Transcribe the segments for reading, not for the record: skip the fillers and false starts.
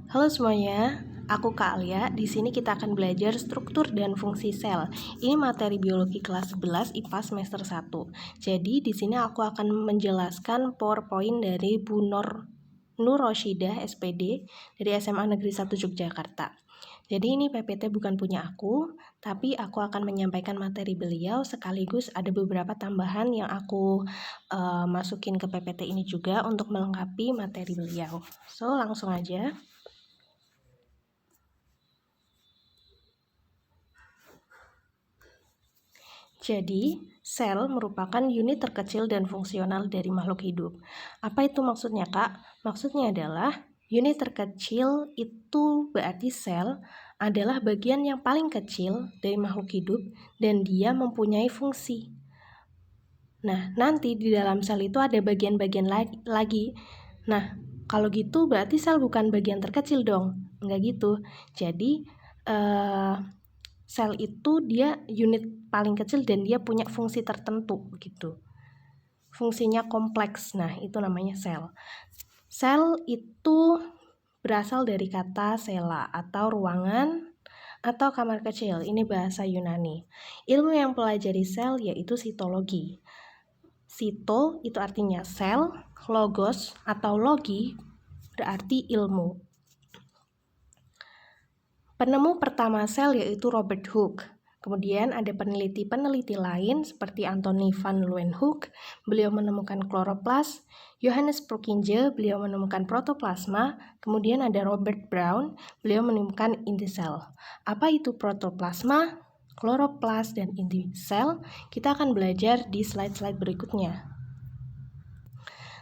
Halo semuanya, aku Kak Alia. Di sini kita akan belajar struktur dan fungsi sel. Ini materi biologi kelas 11 IPA semester 1. Jadi di sini aku akan menjelaskan PowerPoint dari Bu Nur Roshidah SPD dari SMA Negeri 1 Yogyakarta. Jadi ini PPT bukan punya aku, tapi aku akan menyampaikan materi beliau sekaligus ada beberapa tambahan yang aku masukin ke PPT ini juga untuk melengkapi materi beliau. So, langsung aja. Jadi, sel merupakan unit terkecil dan fungsional dari makhluk hidup. Apa itu maksudnya, Kak? Maksudnya adalah unit terkecil itu berarti sel adalah bagian yang paling kecil dari makhluk hidup dan dia mempunyai fungsi. Nah, nanti di dalam sel itu ada bagian-bagian lagi. Nah, kalau gitu berarti sel bukan bagian terkecil dong. Enggak gitu. Jadi, sel itu dia unit paling kecil dan dia punya fungsi tertentu gitu. Fungsinya kompleks. Nah, itu namanya sel. Sel itu berasal dari kata sela atau ruangan atau kamar kecil. Ini bahasa Yunani. Ilmu yang pelajari sel yaitu sitologi. Sito itu artinya sel, logos atau logi berarti ilmu. Penemu pertama sel yaitu Robert Hooke. Kemudian ada peneliti-peneliti lain seperti Anthony van Leeuwenhoek, beliau menemukan kloroplas. Johannes Purkinje, beliau menemukan protoplasma. Kemudian ada Robert Brown, beliau menemukan inti sel. Apa itu protoplasma, kloroplas, dan inti sel? Kita akan belajar di slide-slide berikutnya.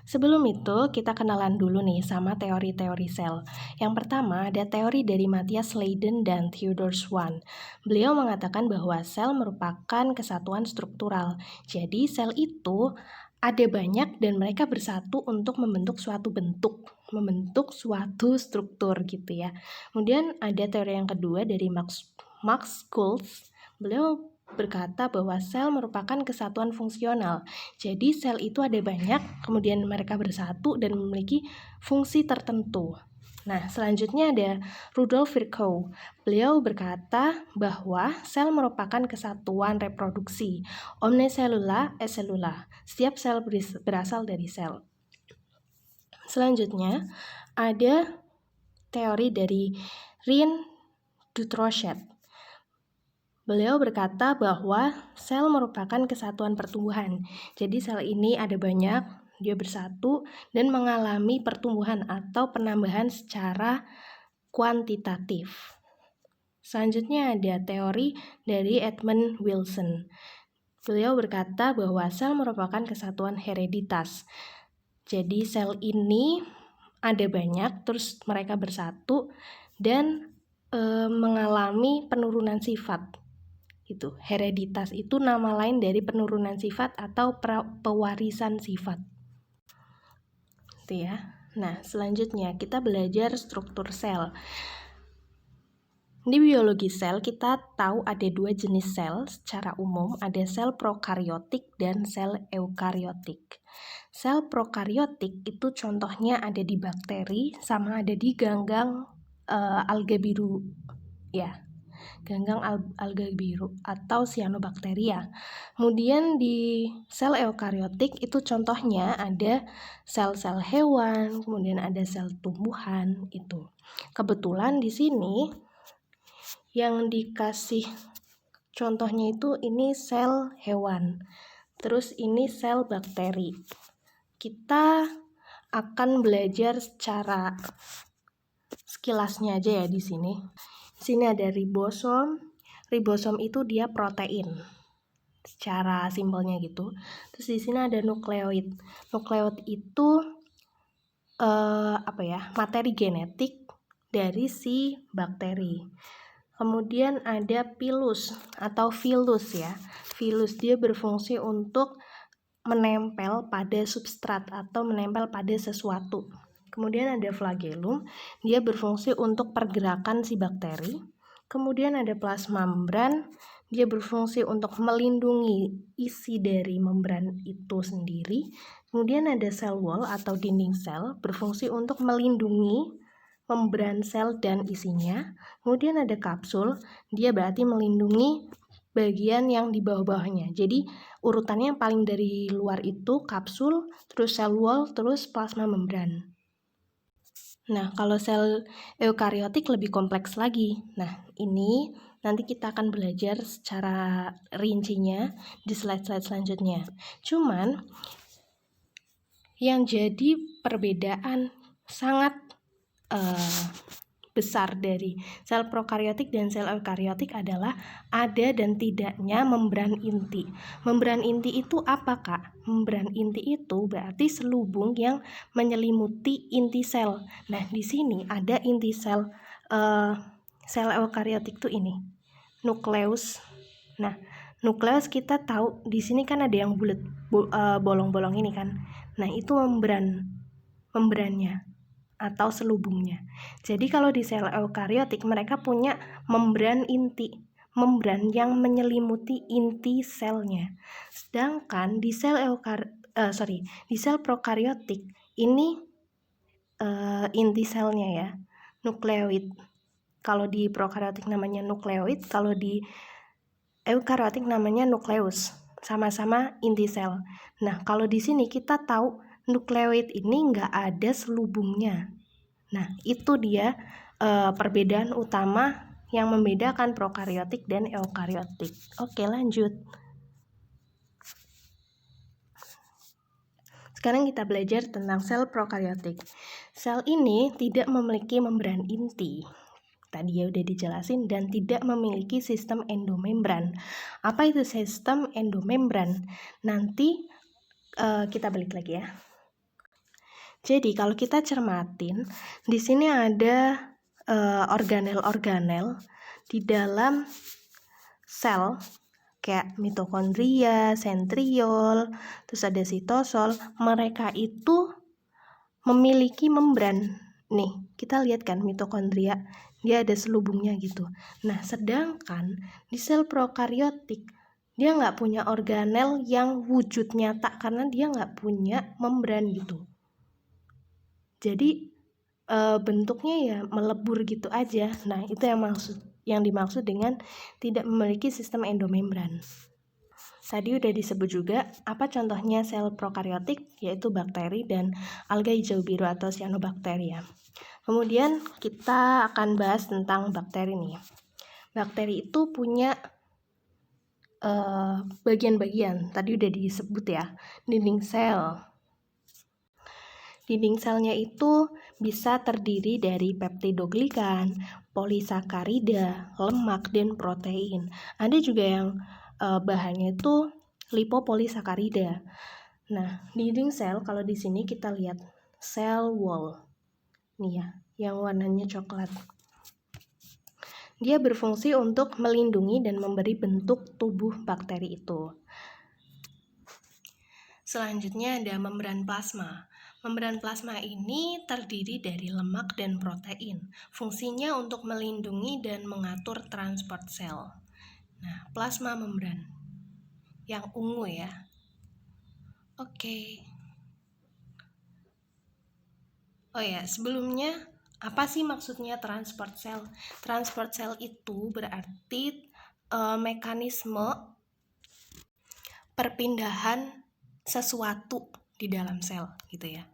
Sebelum itu, kita kenalan dulu nih sama teori-teori sel. Yang pertama, ada teori dari Matthias Leiden dan Theodor Schwann. Beliau mengatakan bahwa sel merupakan kesatuan struktural. Jadi, sel itu ada banyak dan mereka bersatu untuk membentuk suatu bentuk, membentuk suatu struktur gitu ya. Kemudian ada teori yang kedua dari Max Schultz. Beliau berkata bahwa sel merupakan kesatuan fungsional. Jadi sel itu ada banyak, kemudian mereka bersatu dan memiliki fungsi tertentu. Nah, selanjutnya ada Rudolf Virchow. Beliau berkata bahwa sel merupakan kesatuan reproduksi. Omne cellula est cellula. Setiap sel berasal dari sel. Selanjutnya ada teori dari Rien Dutrochet. Beliau berkata bahwa sel merupakan kesatuan pertumbuhan. Jadi sel ini ada banyak, dia bersatu dan mengalami pertumbuhan atau penambahan secara kuantitatif. Selanjutnya ada teori dari Edmund Wilson. Beliau berkata bahwa sel merupakan kesatuan hereditas. Jadi sel ini ada banyak, terus mereka bersatu dan mengalami penurunan sifat. Itu hereditas itu nama lain dari penurunan sifat atau pewarisan sifat. Itu ya. Nah, selanjutnya kita belajar struktur sel. Di biologi sel kita tahu ada dua jenis sel secara umum, ada sel prokariotik dan sel eukariotik. Sel prokariotik itu contohnya ada di bakteri sama ada di ganggang alga biru ya. Ganggang alga biru atau cyanobacteria. Kemudian di sel eukariotik itu contohnya ada sel-sel hewan, kemudian ada sel tumbuhan itu. Kebetulan di sini yang dikasih contohnya itu ini sel hewan. Terus ini sel bakteri. Kita akan belajar secara sekilasnya aja ya di sini. Di sini ada ribosom. Ribosom itu dia protein. Secara simpelnya gitu. Terus di sini ada nukleoid. Nukleoid itu materi genetik dari si bakteri. Kemudian ada pilus atau filus ya. Filus dia berfungsi untuk menempel pada substrat atau menempel pada sesuatu. Kemudian ada flagellum, dia berfungsi untuk pergerakan si bakteri. Kemudian ada plasmambran, dia berfungsi untuk melindungi isi dari membran itu sendiri. Kemudian ada cell wall atau dinding sel, berfungsi untuk melindungi membran sel dan isinya. Kemudian ada kapsul, dia berarti melindungi bagian yang di bawah-bawahnya. Jadi urutannya yang paling dari luar itu kapsul, terus sel wall, terus plasma membran. Nah, kalau sel eukariotik lebih kompleks lagi. Nah, ini nanti kita akan belajar secara rincinya di slide-slide selanjutnya. Cuman, yang jadi perbedaan sangat besar dari sel prokariotik dan sel eukariotik adalah ada dan tidaknya membran inti. Membran inti itu apa, Kak? Membran inti itu berarti selubung yang menyelimuti inti sel. Nah, di sini ada inti sel sel eukariotik tuh ini, nukleus. Nah, nukleus kita tahu di sini kan ada yang bulat bolong-bolong ini kan. Nah, itu membrannya atau selubungnya. Jadi kalau di sel eukariotik mereka punya membran inti, membran yang menyelimuti inti selnya. Sedangkan di sel di sel prokariotik ini inti selnya ya, nukleoid. Kalau di prokariotik namanya nukleoid, kalau di eukariotik namanya nukleus. Sama-sama inti sel. Nah, kalau di sini kita tahu nukleoid ini nggak ada selubungnya. Nah, itu dia perbedaan utama yang membedakan prokariotik dan eukariotik. Oke, lanjut. Sekarang kita belajar tentang sel prokariotik. Sel ini tidak memiliki membran inti. Tadi ya udah dijelasin, dan tidak memiliki sistem endomembran. Apa itu sistem endomembran? Nanti kita balik lagi ya. Jadi kalau kita cermatin, di sini ada organel-organel di dalam sel kayak mitokondria, sentriol, terus ada sitosol. Mereka itu memiliki membran. Nih, kita lihat kan mitokondria, dia ada selubungnya gitu. Nah, sedangkan di sel prokariotik dia nggak punya organel yang wujud nyata karena dia nggak punya membran gitu. Jadi bentuknya ya melebur gitu aja. Nah, itu yang dimaksud dengan tidak memiliki sistem endomembran. Tadi udah disebut juga apa contohnya sel prokariotik, yaitu bakteri dan alga hijau biru atau cyanobacteria. Kemudian kita akan bahas tentang bakteri nih. Bakteri itu punya bagian-bagian, tadi udah disebut ya, dinding sel. Dinding selnya itu bisa terdiri dari peptidoglikan, polisakarida, lemak, dan protein. Ada juga yang bahannya itu lipopolisakarida. Nah, dinding sel kalau di sini kita lihat cell wall. Nih ya, yang warnanya coklat. Dia berfungsi untuk melindungi dan memberi bentuk tubuh bakteri itu. Selanjutnya ada membran plasma. Membran plasma ini terdiri dari lemak dan protein. Fungsinya untuk melindungi dan mengatur transport sel. Nah, plasma membran yang ungu ya. Oke. Oh ya, sebelumnya apa sih maksudnya transport sel? Transport sel itu berarti mekanisme perpindahan sesuatu di dalam sel gitu ya.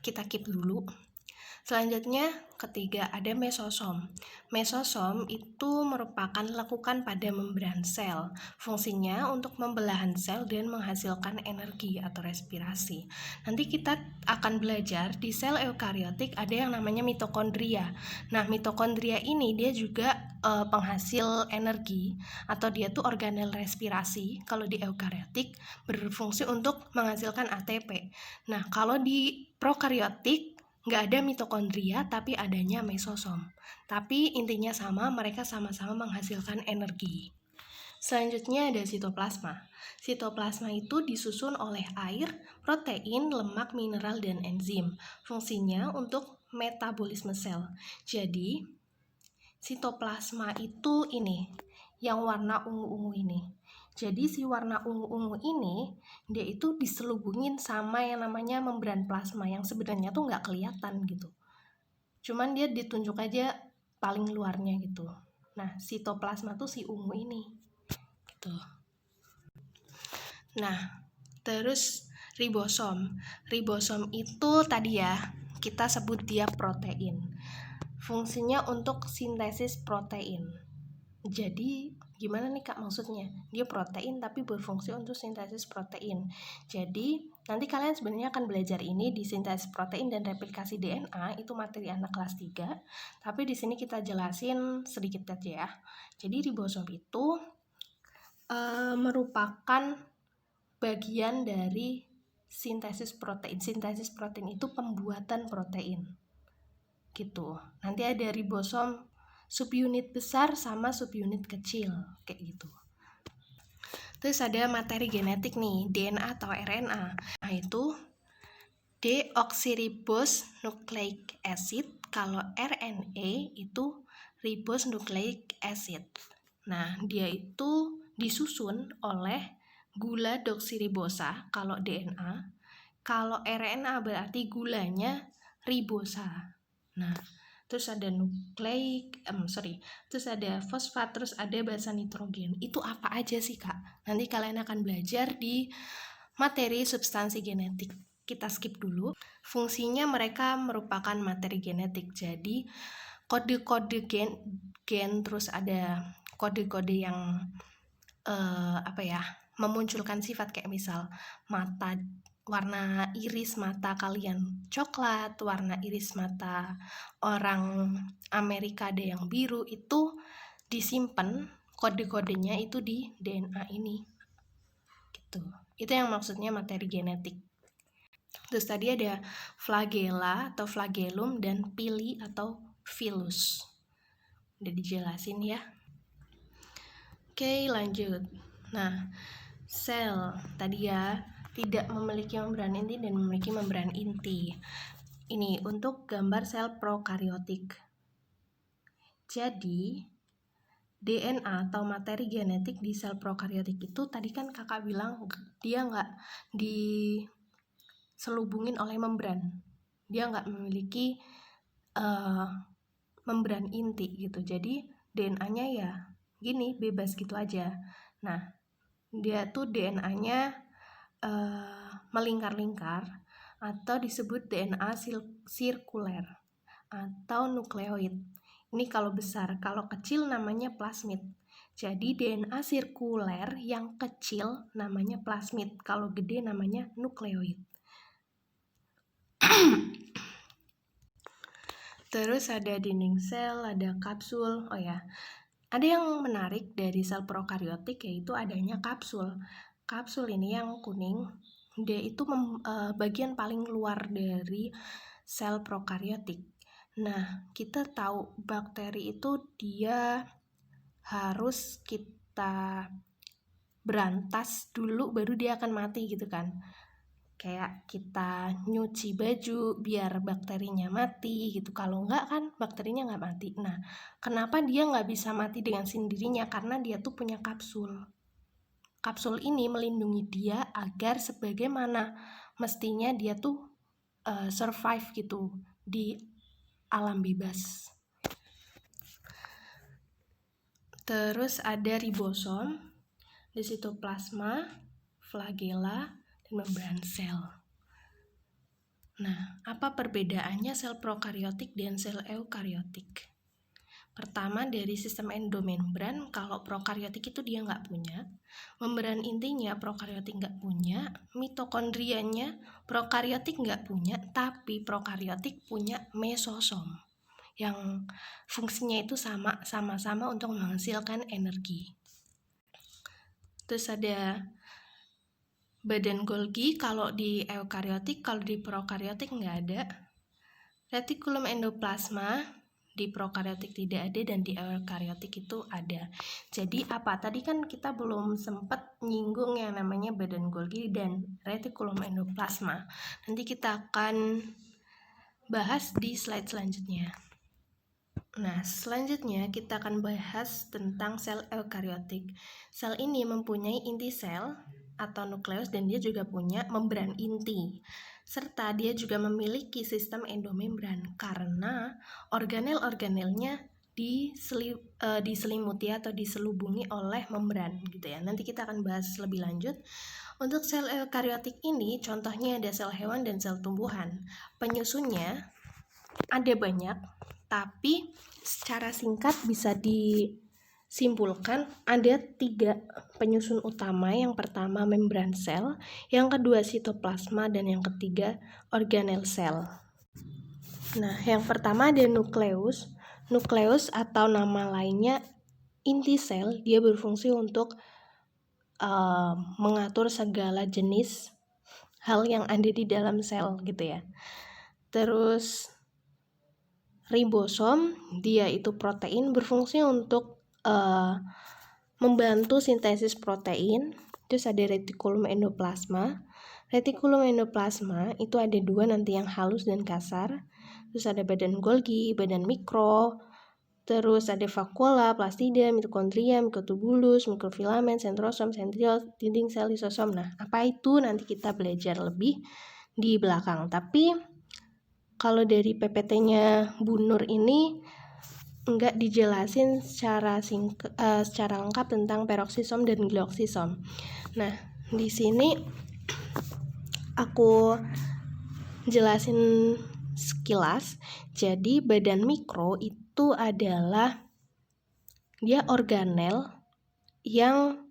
Kita keep dulu. Selanjutnya, ketiga ada mesosom. Mesosom itu merupakan lekukan pada membran sel. Fungsinya untuk membelahan sel dan menghasilkan energi atau respirasi. Nanti kita akan belajar di sel eukariotik ada yang namanya mitokondria. Nah, mitokondria ini dia juga penghasil energi atau dia tuh organel respirasi. Kalau di eukariotik berfungsi untuk menghasilkan ATP. Nah, kalau di prokariotik nggak ada mitokondria tapi adanya mesosom. Tapi intinya sama, mereka sama-sama menghasilkan energi. Selanjutnya ada sitoplasma. Sitoplasma itu disusun oleh air, protein, lemak, mineral, dan enzim. Fungsinya untuk metabolisme sel. Jadi, sitoplasma itu ini, yang warna ungu-ungu ini. Jadi si warna ungu-ungu ini dia itu diselubungin sama yang namanya membran plasma yang sebenarnya tuh nggak kelihatan gitu. cuman dia ditunjuk aja paling luarnya gitu. Nah, sitoplasma tuh si ungu ini gitu. Nah, terus ribosom. Ribosom itu tadi ya, kita sebut dia protein. Fungsinya untuk sintesis protein. Jadi, gimana nih Kak maksudnya? Dia protein tapi berfungsi untuk sintesis protein. Jadi, nanti kalian sebenarnya akan belajar ini di sintesis protein dan replikasi DNA, itu materi anak kelas 3. Tapi di sini kita jelasin sedikit aja ya. Jadi, ribosom itu merupakan bagian dari sintesis protein. Sintesis protein itu pembuatan protein. Gitu. Nanti ada ribosom subunit besar sama subunit kecil kayak gitu. Terus ada materi genetik nih, DNA atau RNA. Nah, itu deoxyribose nucleic acid. Kalau RNA itu ribose nucleic acid. Nah, dia itu disusun oleh gula deoksiribosa kalau DNA. Kalau RNA berarti gulanya ribosa. Nah, terus ada terus ada fosfat, terus ada basa nitrogen. Itu apa aja sih Kak? Nanti kalian akan belajar di materi substansi genetik. Kita skip dulu. Fungsinya mereka merupakan materi genetik. Jadi kode-kode gen terus ada kode-kode yang memunculkan sifat kayak misal mata, warna iris mata kalian coklat, warna iris mata orang Amerika ada yang biru, itu disimpan kode-kodenya itu di DNA ini gitu. Itu yang maksudnya materi genetik. Terus tadi ada flagella atau flagellum dan pili atau filus. Udah dijelasin ya. Oke, lanjut. Nah, sel tadi ya tidak memiliki membran inti dan memiliki membran inti. Ini untuk gambar sel prokaryotik. Jadi, DNA atau materi genetik di sel prokaryotik itu tadi kan kakak bilang dia nggak diselubungin oleh membran. Dia nggak memiliki membran inti gitu. Jadi, DNA-nya ya gini, bebas gitu aja. Nah, dia tuh DNA-nya melingkar-lingkar atau disebut DNA sirkuler atau nukleoid. Ini kalau besar, kalau kecil namanya plasmid. Jadi DNA sirkuler yang kecil namanya plasmid, kalau gede namanya nukleoid. Terus ada dinding sel, ada kapsul. Oh ya, ada yang menarik dari sel prokaryotik yaitu adanya kapsul. Kapsul ini yang kuning, dia itu bagian paling luar dari sel prokaryotik. Nah, kita tahu bakteri itu dia harus kita berantas dulu baru dia akan mati gitu kan. Kayak kita nyuci baju biar bakterinya mati gitu. Kalau enggak kan bakterinya nggak mati. Nah, kenapa dia nggak bisa mati dengan sendirinya? Karena dia tuh punya kapsul. Kapsul ini melindungi dia agar sebagaimana mestinya dia tuh survive gitu di alam bebas. Terus ada ribosom, di sitoplasma, flagella, dan membran sel. Nah, apa perbedaannya sel prokaryotik dan sel eukaryotik? Pertama, dari sistem endomembran, kalau prokaryotik itu dia nggak punya. Membran intinya prokaryotik nggak punya. Mitokondrianya prokaryotik nggak punya, tapi prokaryotik punya mesosom yang fungsinya itu sama-sama untuk menghasilkan energi. Terus ada badan Golgi kalau di eukaryotik, kalau di prokaryotik nggak ada. Retikulum endoplasma di prokaryotik tidak ada dan di eukaryotik itu ada. Jadi apa? Tadi kan kita belum sempat nyinggung yang namanya badan Golgi dan retikulum endoplasma. Nanti kita akan bahas di slide selanjutnya. Nah, selanjutnya kita akan bahas tentang sel eukaryotik. Sel ini mempunyai inti sel atau nukleus dan dia juga punya membran inti. serta dia juga memiliki sistem endomembran karena organel-organelnya diselimuti atau diselubungi oleh membran gitu ya. Nanti kita akan bahas lebih lanjut. Untuk sel eukariotik ini contohnya ada sel hewan dan sel tumbuhan. Penyusunnya ada banyak, tapi secara singkat bisa disimpulkan ada 3 penyusun utama. Yang pertama membran sel, yang kedua sitoplasma, dan yang ketiga organel sel. Nah, yang pertama ada nukleus. Nukleus atau nama lainnya inti sel, dia berfungsi untuk mengatur segala jenis hal yang ada di dalam sel gitu ya. Terus ribosom, dia itu protein, berfungsi untuk membantu sintesis protein. Terus ada retikulum endoplasma. Retikulum endoplasma itu ada 2 nanti, yang halus dan kasar. Terus ada badan Golgi, badan mikro. Terus ada vakuola, plastida, mitokondria, mikrotubulus, mikrofilamen, sentrosom, sentriol, dinding sel, lisosom. Nah, apa itu nanti kita belajar lebih di belakang. Tapi kalau dari PPT-nya Bu Nur ini enggak dijelasin secara lengkap tentang peroksisom dan glioksisom. Nah, di sini aku jelasin sekilas. Jadi badan mikro itu adalah dia organel yang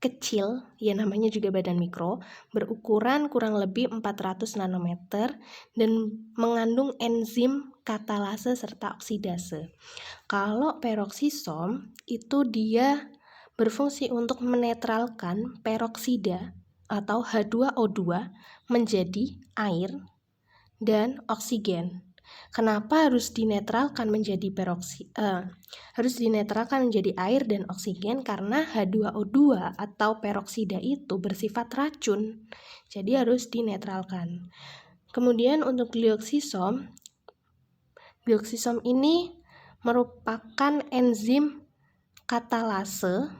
kecil, ya namanya juga badan mikro, berukuran kurang lebih 400 nanometer dan mengandung enzim katalase serta oksidase. Kalau peroksisom itu dia berfungsi untuk menetralkan peroksida atau H2O2 menjadi air dan oksigen. Kenapa harus dinetralkan menjadi air dan oksigen? Karena H2O2 atau peroksida itu bersifat racun, jadi harus dinetralkan. Kemudian untuk glioksisom ini merupakan enzim katalase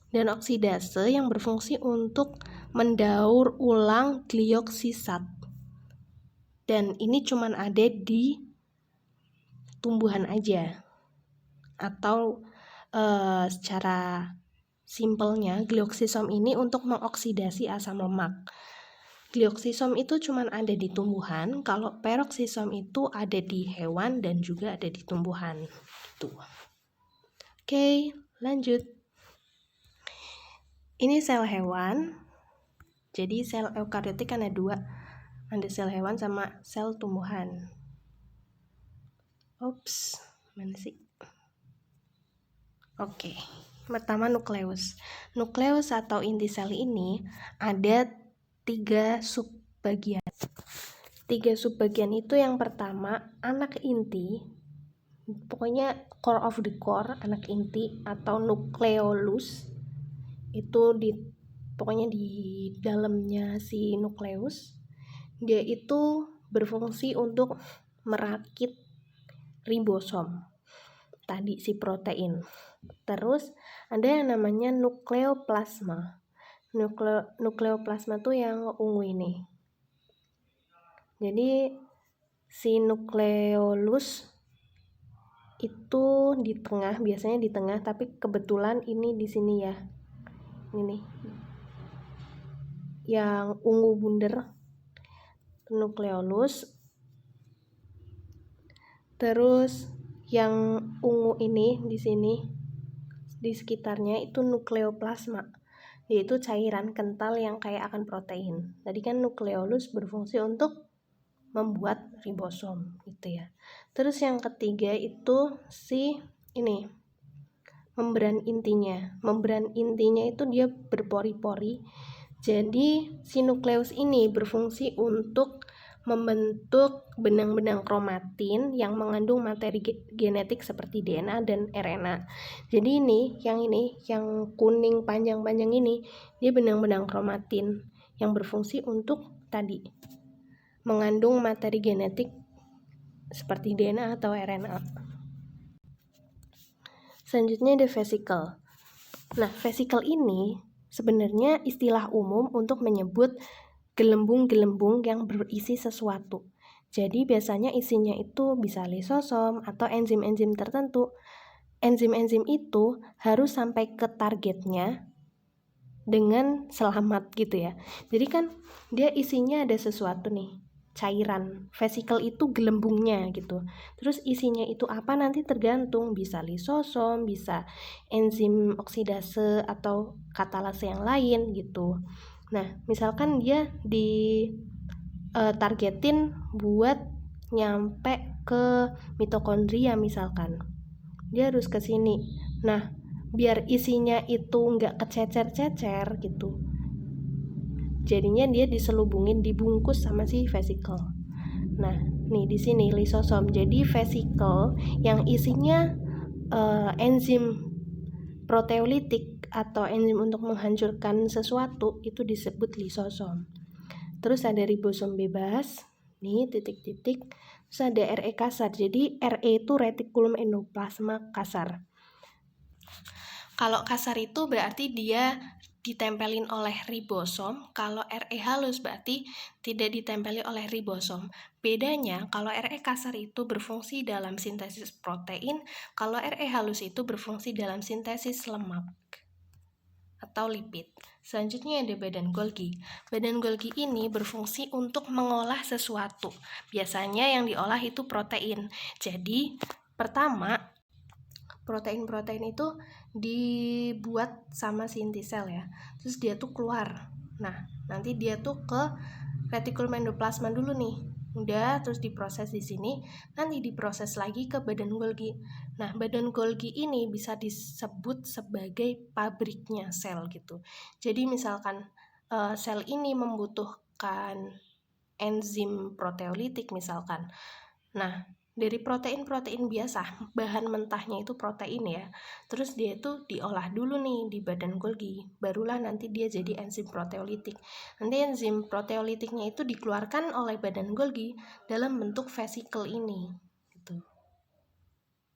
dan oksidase yang berfungsi untuk mendaur ulang glioksisat. Dan ini cuma ada di tumbuhan aja. Atau secara simpelnya, glioksisom ini untuk mengoksidasi asam lemak. Glioksisom itu cuma ada di tumbuhan, kalau peroksisom itu ada di hewan dan juga ada di tumbuhan. Gitu. Oke, lanjut. Ini sel hewan. Jadi sel eukariotik kan ada 2. Ada sel hewan sama sel tumbuhan. Mana sih? Oke. Pertama nukleus. Nukleus atau inti sel ini ada 3 subbagian. 3 subbagian itu yang pertama anak inti. Pokoknya core of the core, anak inti atau nukleolus. Itu pokoknya di dalamnya si nukleus. Dia itu berfungsi untuk merakit ribosom tadi, si protein. Terus ada yang namanya nukleoplasma. Nukleoplasma tuh yang ungu ini. Jadi si nukleolus itu di tengah, biasanya di tengah, tapi kebetulan ini di sini ya. Ini yang ungu bunder, nukleolus. Terus yang ungu ini di sini di sekitarnya itu nukleoplasma, yaitu cairan kental yang kaya akan protein. Tadi kan nukleolus berfungsi untuk membuat ribosom gitu ya. Terus yang ketiga itu si ini membran intinya. Membran intinya itu dia berpori-pori. Jadi si nukleus ini berfungsi untuk membentuk benang-benang kromatin yang mengandung materi genetik seperti DNA dan RNA. Jadi yang kuning panjang-panjang ini, dia benang-benang kromatin yang berfungsi untuk tadi mengandung materi genetik seperti DNA atau RNA. Selanjutnya ada vesicle. Nah, vesicle ini sebenarnya istilah umum untuk menyebut gelembung-gelembung yang berisi sesuatu. Jadi biasanya isinya itu bisa lisosom atau enzim-enzim tertentu. Enzim-enzim itu harus sampai ke targetnya dengan selamat gitu ya. Jadi kan dia isinya ada sesuatu nih, cairan. Vesikel itu gelembungnya gitu. Terus isinya itu apa nanti tergantung, bisa lisosom, bisa enzim oksidase atau katalase yang lain gitu. Nah, misalkan dia di targetin buat nyampe ke mitokondria misalkan, dia harus ke sini. Nah, biar isinya itu nggak kececer-cecer gitu, jadinya dia diselubungin, dibungkus sama si vesikel. Nah, nih di sini lisosom. Jadi vesikel yang isinya enzim proteolitik atau enzim untuk menghancurkan sesuatu itu disebut lisosom. Terus ada ribosom bebas, nih titik-titik. Terus ada RE kasar. Jadi RE itu retikulum endoplasma kasar. Kalau kasar itu berarti dia ditempelin oleh ribosom. Kalau RE halus berarti tidak ditempeli oleh ribosom. Bedanya kalau RE kasar itu berfungsi dalam sintesis protein, kalau RE halus itu berfungsi dalam sintesis lemak atau lipid. Selanjutnya ada badan Golgi. Badan Golgi ini berfungsi untuk mengolah sesuatu. Biasanya yang diolah itu protein. Jadi, pertama, protein-protein itu dibuat sama si inti sel ya. Terus dia tuh keluar. Nah, nanti dia tuh ke retikulum endoplasma dulu nih. Udah, terus diproses di sini, nanti diproses lagi ke badan Golgi. Nah, badan Golgi ini bisa disebut sebagai pabriknya sel gitu. Jadi misalkan sel ini membutuhkan enzim proteolitik misalkan. Nah, dari protein-protein biasa, bahan mentahnya itu protein ya. Terus dia itu diolah dulu nih di badan Golgi, barulah nanti dia jadi enzim proteolitik. Nanti enzim proteolitiknya itu dikeluarkan oleh badan Golgi dalam bentuk vesikel ini gitu.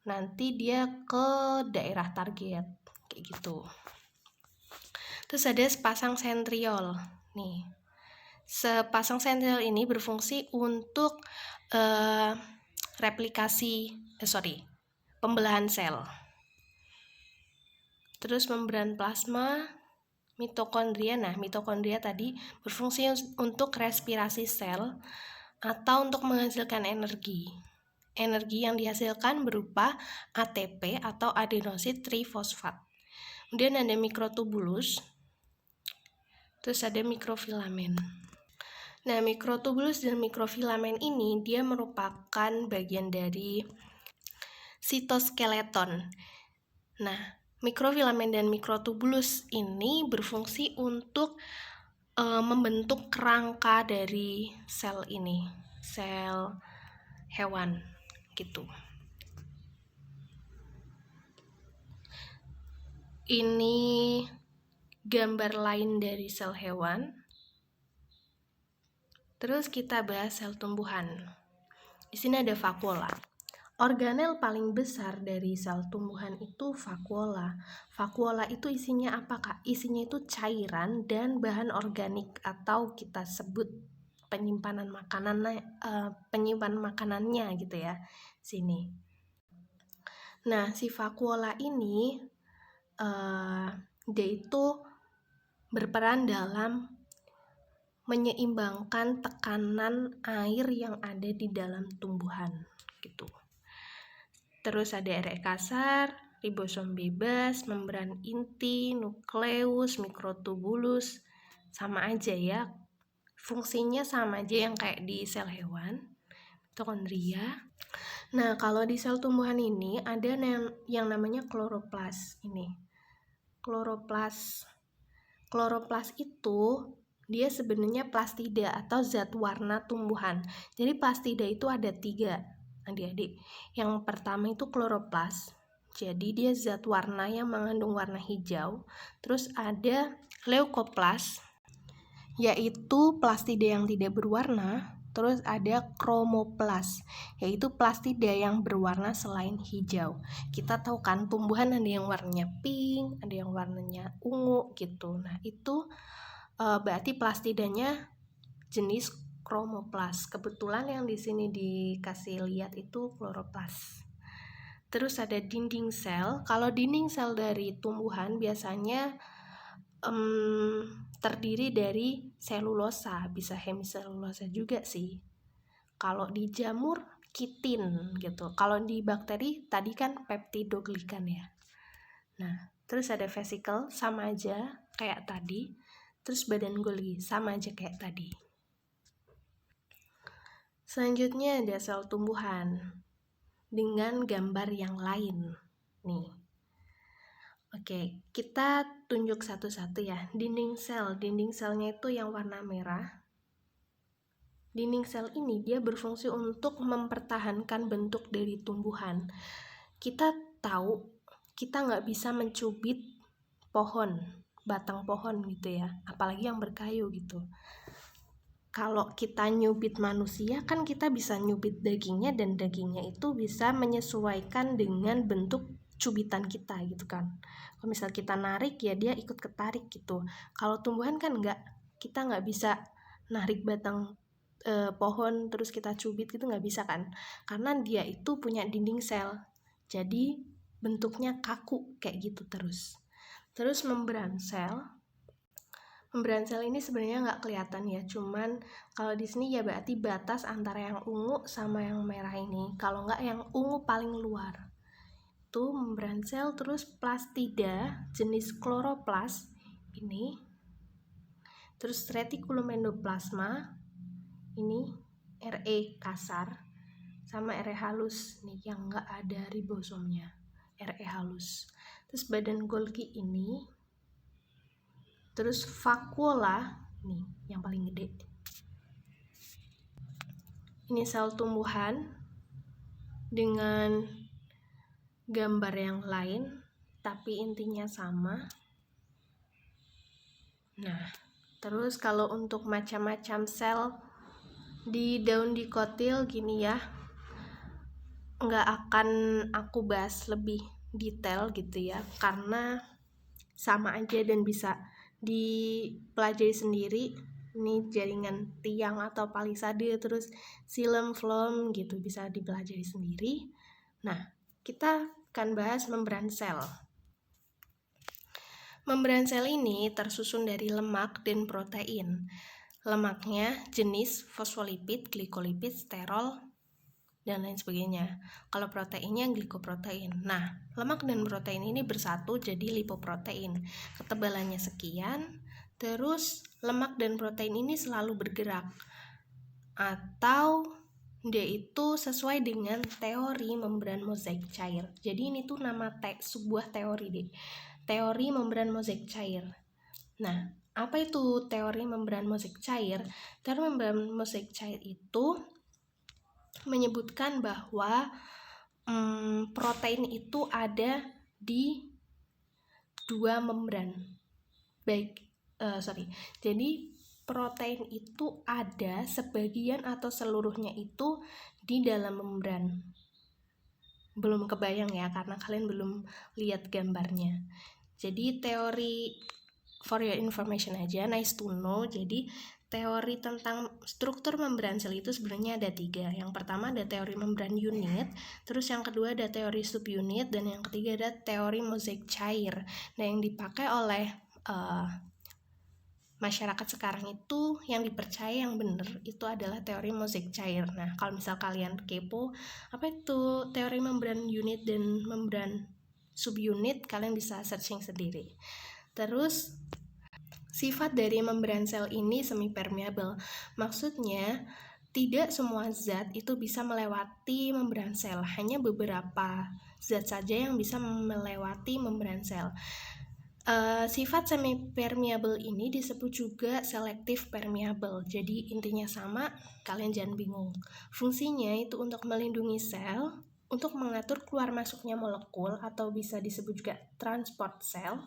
Nanti dia ke daerah target kayak gitu. Terus ada sepasang sentriol nih. Sepasang sentriol ini berfungsi untuk pembelahan sel. Terus membran plasma, mitokondria. Nah, mitokondria tadi berfungsi untuk respirasi sel atau untuk menghasilkan energi. Energi yang dihasilkan berupa ATP atau adenosid trifosfat. Kemudian ada mikrotubulus. Terus ada mikrofilamen. Nah, mikrotubulus dan mikrofilamen ini dia merupakan bagian dari sitoskeleton. Nah, mikrofilamen dan mikrotubulus ini berfungsi untuk membentuk kerangka dari sel ini, sel hewan gitu. Ini gambar lain dari sel hewan. Terus kita bahas sel tumbuhan. Di sini ada vakuola. Organel paling besar dari sel tumbuhan itu vakuola. Vakuola itu isinya apa, Kak? Isinya itu cairan dan bahan organik atau kita sebut penyimpanan makanannya gitu ya. Sini. Nah, si vakuola ini dia itu berperan dalam menyeimbangkan tekanan air yang ada di dalam tumbuhan gitu. Terus ada RE kasar, ribosom bebas, membran inti, nukleus, mikrotubulus, sama aja ya. Fungsinya sama aja yang kayak di sel hewan, mitokondria. Nah, kalau di sel tumbuhan ini ada yang namanya kloroplas ini. Kloroplas itu dia sebenarnya plastida atau zat warna tumbuhan. Jadi plastida itu ada 3, adik-adik. Yang pertama itu kloroplas. Jadi dia zat warna yang mengandung warna hijau. Terus ada leukoplas, yaitu plastida yang tidak berwarna. Terus ada kromoplas, yaitu plastida yang berwarna selain hijau. Kita tahu kan tumbuhan ada yang warnanya pink, ada yang warnanya ungu gitu. Nah, itu berarti plastidanya jenis chromoplast. Kebetulan yang di sini dikasih lihat itu chloroplast. Terus ada dinding sel. Kalau dinding sel dari tumbuhan biasanya terdiri dari selulosa, bisa hemiselulosa juga sih. Kalau di jamur kitin gitu. Kalau di bakteri tadi kan peptidoglikan ya. Nah, terus ada vesikel sama aja kayak tadi. Terus badan Golgi sama aja kayak tadi. Selanjutnya ada sel tumbuhan dengan gambar yang lain. Nih. Oke, kita tunjuk satu-satu ya. Dinding selnya itu yang warna merah. Dinding sel ini dia berfungsi untuk mempertahankan bentuk dari tumbuhan. Kita tahu kita nggak bisa mencubit pohon, batang pohon gitu ya, apalagi yang berkayu gitu. Kalau kita nyubit manusia kan kita bisa nyubit dagingnya, dan dagingnya itu bisa menyesuaikan dengan bentuk cubitan kita gitu kan. Kalau misal kita narik ya dia ikut ketarik gitu. Kalau tumbuhan kan enggak, kita nggak bisa narik batang pohon terus kita cubit gitu, nggak bisa kan, karena dia itu punya dinding sel, jadi bentuknya kaku kayak gitu. Terus membran sel ini sebenarnya nggak kelihatan ya, cuman kalau di sini ya berarti batas antara yang ungu sama yang merah ini. Kalau nggak yang ungu paling luar itu membran sel. Terus plastida jenis chloroplast ini. Terus reticulum endoplasma ini RE kasar sama RE halus nih yang nggak ada ribosomnya, RE halus. Terus badan Golgi ini. Terus vakuola nih yang paling gede. Ini sel tumbuhan dengan gambar yang lain tapi intinya sama. Nah, terus kalau untuk macam-macam sel di daun dikotil gini ya, nggak akan aku bahas lebih detail gitu ya, karena sama aja dan bisa dipelajari sendiri. Ini jaringan tiang atau palisade, terus xilem, phloem gitu, bisa dipelajari sendiri. Nah, kita akan bahas membran sel. Membran sel ini tersusun dari lemak dan protein. Lemaknya jenis fosfolipid, glikolipid, sterol, dan lain sebagainya. Kalau proteinnya glikoprotein. Nah, lemak dan protein ini bersatu jadi lipoprotein. Ketebalannya sekian. Terus lemak dan protein ini selalu bergerak, atau dia itu sesuai dengan teori membran mozaik cair. Jadi ini tuh nama sebuah teori deh. Teori membran mozaik cair. Nah, apa itu teori membran mozaik cair? Teori membran mozaik cair itu menyebutkan bahwa protein itu ada di dua membran. Jadi protein itu ada sebagian atau seluruhnya itu di dalam membran. Belum kebayang ya karena kalian belum lihat gambarnya. Jadi teori, for your information aja, nice to know. Jadi teori tentang struktur membran sel itu sebenarnya ada 3. Yang pertama ada teori membran unit, terus yang kedua ada teori subunit, dan yang ketiga ada teori mozaik cair. Nah, yang dipakai oleh masyarakat sekarang itu yang dipercaya yang benar itu adalah teori mozaik cair. Nah, kalau misal kalian kepo apa itu teori membran unit dan membran subunit, kalian bisa searching sendiri. Terus sifat dari membran sel ini semi-permeable. Maksudnya tidak semua zat itu bisa melewati membran sel, hanya beberapa zat saja yang bisa melewati membran sel. Sifat semi-permeable ini disebut juga selective permeable. Jadi intinya sama, kalian jangan bingung. Fungsinya itu untuk melindungi sel, untuk mengatur keluar masuknya molekul atau bisa disebut juga transport sel.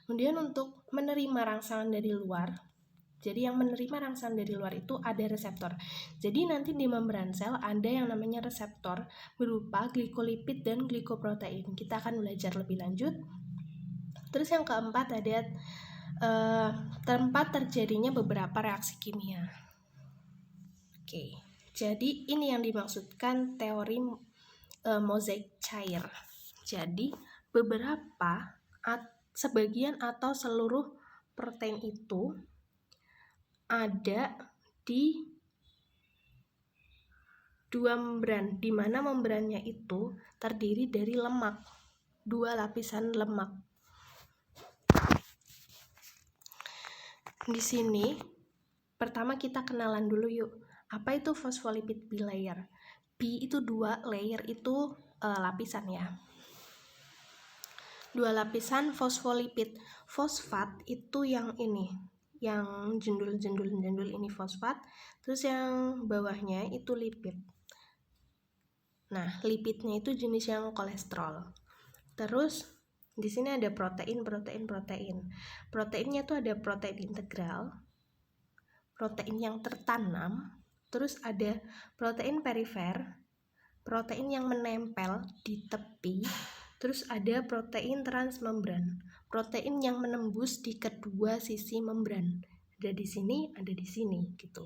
Kemudian untuk menerima rangsangan dari luar. Jadi yang menerima rangsangan dari luar itu ada reseptor. Jadi nanti di membran sel ada yang namanya reseptor berupa glikolipid dan glikoprotein. Kita akan belajar lebih lanjut. Terus yang keempat ada tempat terjadinya beberapa reaksi kimia. Oke, jadi ini yang dimaksudkan teori mozaik cair. Jadi beberapa sebagian atau seluruh protein itu ada di dua membran, di mana membrannya itu terdiri dari lemak, dua lapisan lemak. Di sini pertama kita kenalan dulu yuk. Apa itu phospholipid bilayer? B itu dua, layer itu lapisan ya. Dua lapisan fosfolipid. Fosfat itu yang ini, yang jendul ini fosfat. Terus yang bawahnya itu lipid. Nah, lipidnya itu jenis yang kolesterol. Terus di sini ada protein. Proteinnya tuh ada protein integral, protein yang tertanam, terus ada protein perifer, protein yang menempel di tepi, terus ada protein transmembran, protein yang menembus di kedua sisi membran. Ada di sini, ada di sini gitu.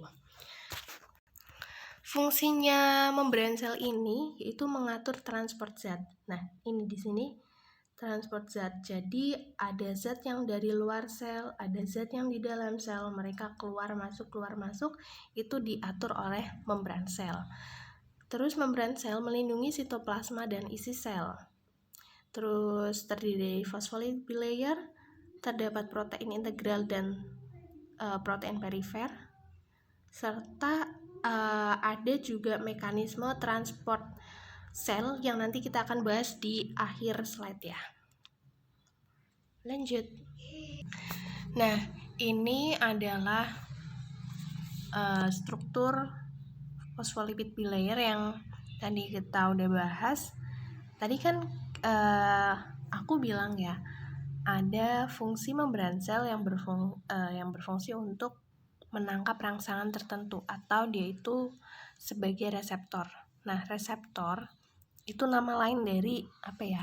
Fungsinya membran sel ini yaitu mengatur transport zat. Nah, ini di sini transport zat. Jadi ada zat yang dari luar sel, ada zat yang di dalam sel. Mereka keluar masuk itu diatur oleh membran sel. Terus membran sel melindungi sitoplasma dan isi sel. Terus terdiri dari phospholipid bilayer, terdapat protein integral dan protein perifer, serta ada juga mekanisme transport sel yang nanti kita akan bahas di akhir slide ya. Lanjut. Nah, ini adalah struktur phospholipid bilayer yang tadi kita udah bahas. Tadi kan aku bilang ya, ada fungsi membran sel yang berfungsi untuk menangkap rangsangan tertentu atau dia itu sebagai reseptor. Nah, reseptor itu nama lain dari apa ya?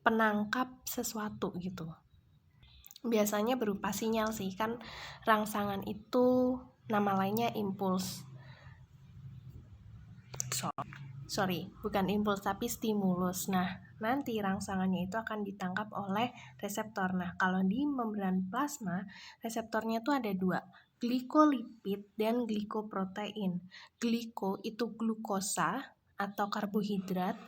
Penangkap sesuatu gitu. Biasanya berupa sinyal sih, kan rangsangan itu nama lainnya impuls. Bukan impuls tapi stimulus. Nah, nanti rangsangannya itu akan ditangkap oleh reseptor. Nah, kalau di membran plasma, reseptornya itu ada dua, glikolipid dan glikoprotein. Gliko itu glukosa atau karbohidrat,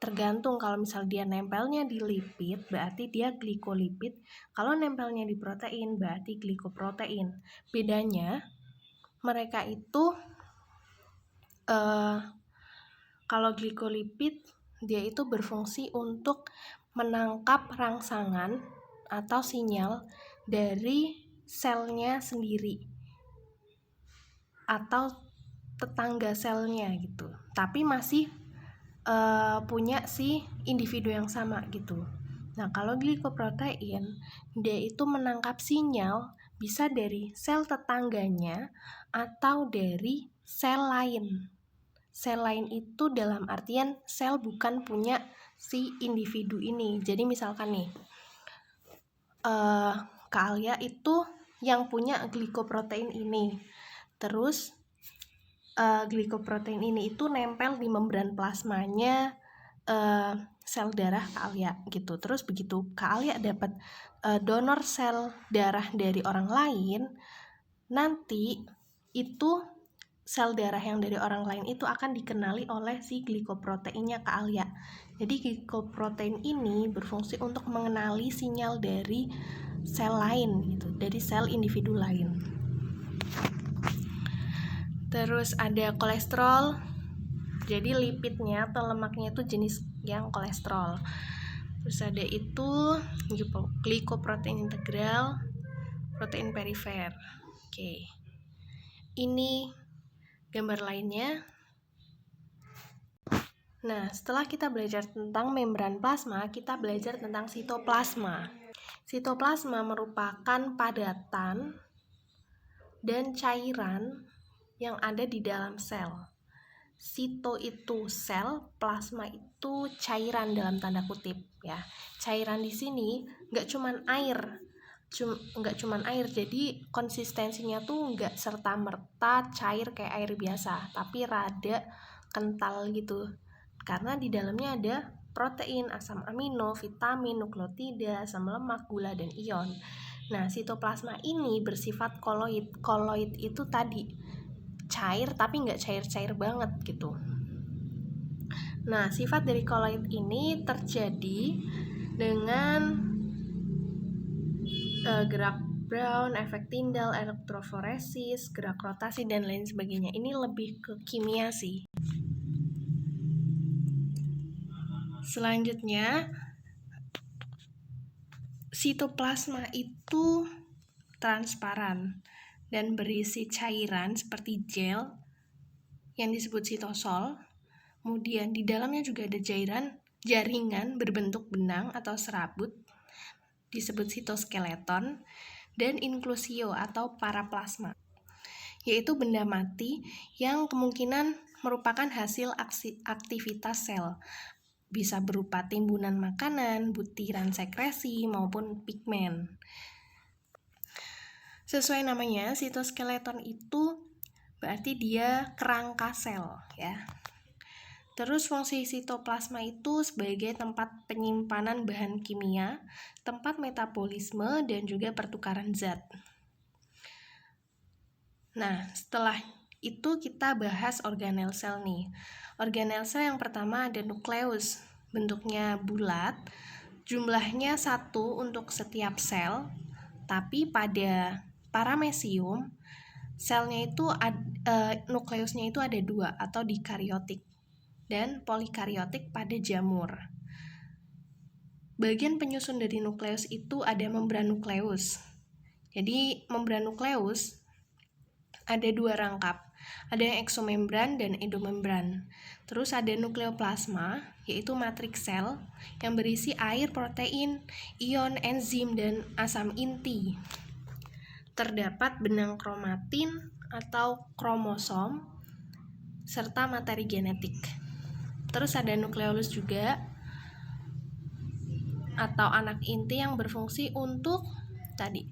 tergantung kalau misal dia nempelnya di lipid, berarti dia glikolipid. Kalau nempelnya di protein, berarti glikoprotein. Bedanya, mereka itu kalau glikolipid dia itu berfungsi untuk menangkap rangsangan atau sinyal dari selnya sendiri atau tetangga selnya gitu, tapi masih punya si individu yang sama gitu. Nah, kalau glikoprotein dia itu menangkap sinyal bisa dari sel tetangganya atau dari sel lain. Sel lain itu dalam artian sel bukan punya si individu ini. Jadi misalkan nih, Kak Alia itu yang punya glikoprotein ini. Terus glikoprotein ini itu nempel di membran plasmanya sel darah Kak Alia gitu. Terus begitu Kak Alia dapat donor sel darah dari orang lain, nanti itu sel darah yang dari orang lain itu akan dikenali oleh si glikoproteinnya Kak Alia. Jadi glikoprotein ini berfungsi untuk mengenali sinyal dari sel lain gitu, dari sel individu lain. Terus ada kolesterol. Jadi lipidnya atau lemaknya itu jenis yang kolesterol. Terus ada itu glikoprotein integral, protein perifer. Oke. Ini gambar lainnya. Nah, setelah kita belajar tentang membran plasma, kita belajar tentang sitoplasma. Sitoplasma merupakan padatan dan cairan yang ada di dalam sel. Sito itu sel, plasma itu cairan dalam tanda kutip ya. Cairan di sini nggak cuman air. nggak cuman air, jadi konsistensinya tuh nggak serta-merta cair kayak air biasa, tapi rada kental gitu, karena di dalamnya ada protein, asam amino, vitamin, nukleotida, asam lemak, gula, dan ion. Nah, sitoplasma ini bersifat koloid. Koloid itu tadi cair tapi nggak cair-cair banget gitu. Nah, sifat dari koloid ini terjadi dengan gerak Brown, efek Tyndall, elektroforesis, gerak rotasi, dan lain sebagainya. Ini lebih ke kimia sih. Selanjutnya, sitoplasma itu transparan dan berisi cairan seperti gel yang disebut sitosol. Kemudian di dalamnya juga ada jaringan berbentuk benang atau serabut disebut sitoskeleton, dan inklusio atau paraplasma, yaitu benda mati yang kemungkinan merupakan hasil aktivitas sel. Bisa berupa timbunan makanan, butiran sekresi, maupun pigmen. Sesuai namanya, sitoskeleton itu berarti dia kerangka sel ya. Terus fungsi sitoplasma itu sebagai tempat penyimpanan bahan kimia, tempat metabolisme, dan juga pertukaran zat. Nah, setelah itu kita bahas organel sel nih. Organel sel yang pertama ada nukleus, bentuknya bulat, jumlahnya 1 untuk setiap sel, tapi pada paramecium selnya itu nukleusnya itu ada 2 atau dikaryotik, dan polikaryotik pada jamur. Bagian penyusun dari nukleus itu ada membran nukleus. Jadi membran nukleus ada 2 rangkap, ada yang eksomembran dan endomembran. Terus ada nukleoplasma, yaitu matriks sel yang berisi air, protein, ion, enzim, dan asam inti. Terdapat benang kromatin atau kromosom serta materi genetik. Terus ada nukleolus juga atau anak inti yang berfungsi untuk tadi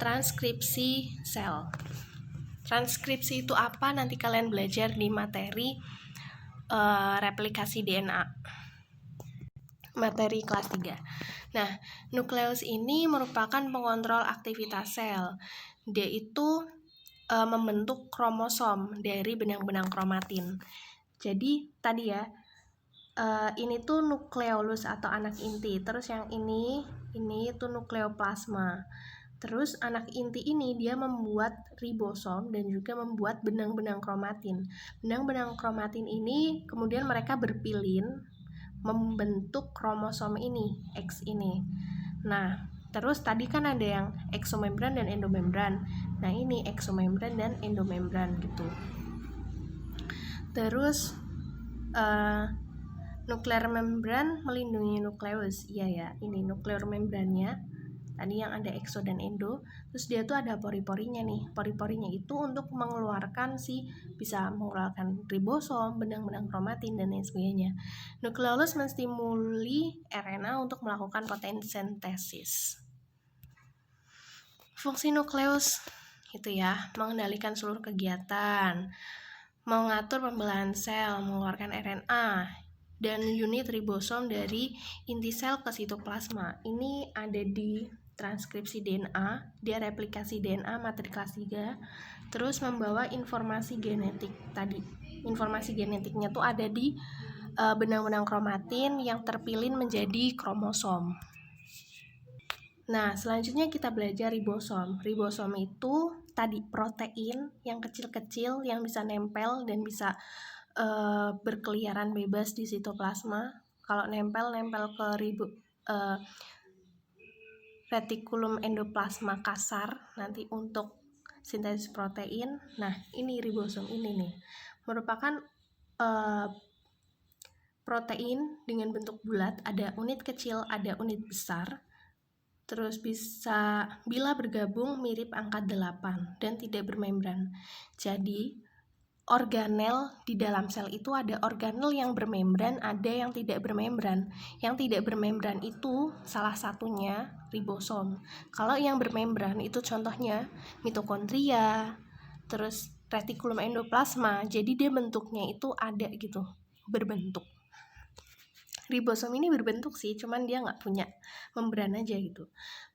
transkripsi sel. Transkripsi itu apa? Nanti kalian belajar di materi replikasi DNA, materi kelas 3. Nah, nukleus ini merupakan pengontrol aktivitas sel. Dia itu membentuk kromosom dari benang-benang kromatin. Jadi tadi ya, ini tuh nukleolus atau anak inti. Terus yang ini itu nukleoplasma. Terus anak inti ini dia membuat ribosom dan juga membuat benang-benang kromatin. Benang-benang kromatin ini kemudian mereka berpilin membentuk kromosom ini, X ini. Nah, terus tadi kan ada yang eksomembran dan endomembran. Nah, ini eksomembran dan endomembran gitu. Terus nuklear membran melindungi nukleus. Iya ya, ini nuklear membrannya. Tadi yang ada ekso dan endo. Terus dia tuh ada pori-porinya nih. Pori-porinya itu untuk mengeluarkan bisa mengeluarkan ribosom, benang-benang kromatin, dan lain sebagainya. Nukleolus menstimuli RNA untuk melakukan protein sintesis. Fungsi nukleus itu ya, mengendalikan seluruh kegiatan, mengatur pembelahan sel, mengeluarkan RNA, dan unit ribosom dari inti sel ke sitoplasma. Ini ada di transkripsi DNA, dia replikasi DNA materi kelas 3, terus membawa informasi genetik tadi. Informasi genetiknya tuh ada di benang-benang kromatin yang terpilin menjadi kromosom. Nah, selanjutnya kita belajar ribosom. Ribosom itu tadi protein yang kecil-kecil yang bisa nempel dan bisa berkeliaran bebas di sitoplasma. Kalau nempel ke retikulum endoplasma kasar nanti untuk sintesis protein. Nah, ini ribosom ini nih merupakan protein dengan bentuk bulat, ada unit kecil, ada unit besar. Terus bila bergabung mirip angka 8 dan tidak bermembran. Jadi organel di dalam sel itu ada organel yang bermembran, ada yang tidak bermembran. Yang tidak bermembran itu salah satunya ribosom. Kalau yang bermembran itu contohnya mitokondria, terus retikulum endoplasma. Jadi dia bentuknya itu ada gitu, berbentuk. Ribosom ini berbentuk sih, cuman dia nggak punya membran aja gitu.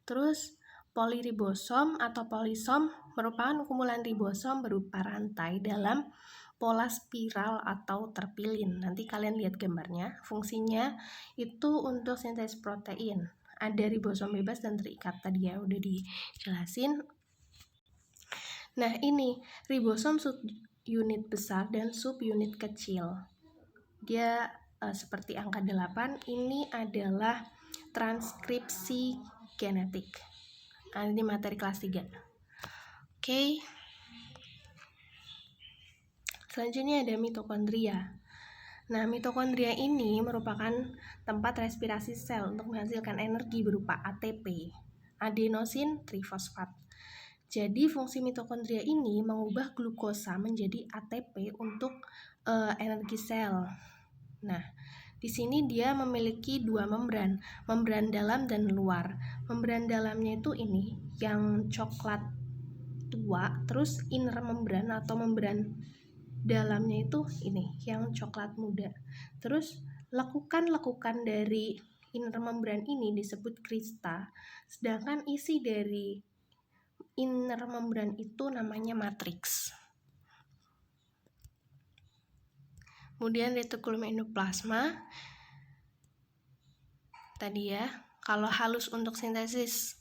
Terus poliribosom atau polisom merupakan kumpulan ribosom berupa rantai dalam pola spiral atau terpilin. Nanti kalian lihat gambarnya. Fungsinya itu untuk sintesis protein. Ada ribosom bebas dan terikat, tadi ya udah dijelasin. Nah, ini ribosom subunit besar dan subunit kecil. Dia seperti angka 8, ini adalah transkripsi genetik. Ini materi kelas 3. Oke. Selanjutnya ada mitokondria. Nah, mitokondria ini merupakan tempat respirasi sel untuk menghasilkan energi berupa ATP, adenosin trifosfat. Jadi fungsi mitokondria ini mengubah glukosa menjadi ATP untuk energi sel. Nah, di sini dia memiliki dua membran dalam dan luar. Membran dalamnya itu ini yang coklat tua, terus inner membran atau membran dalamnya itu ini yang coklat muda. Terus lekukan-lekukan dari inner membran ini disebut krista, sedangkan isi dari inner membran itu namanya matriks. Kemudian retikulum endoplasma tadi ya, kalau halus untuk sintesis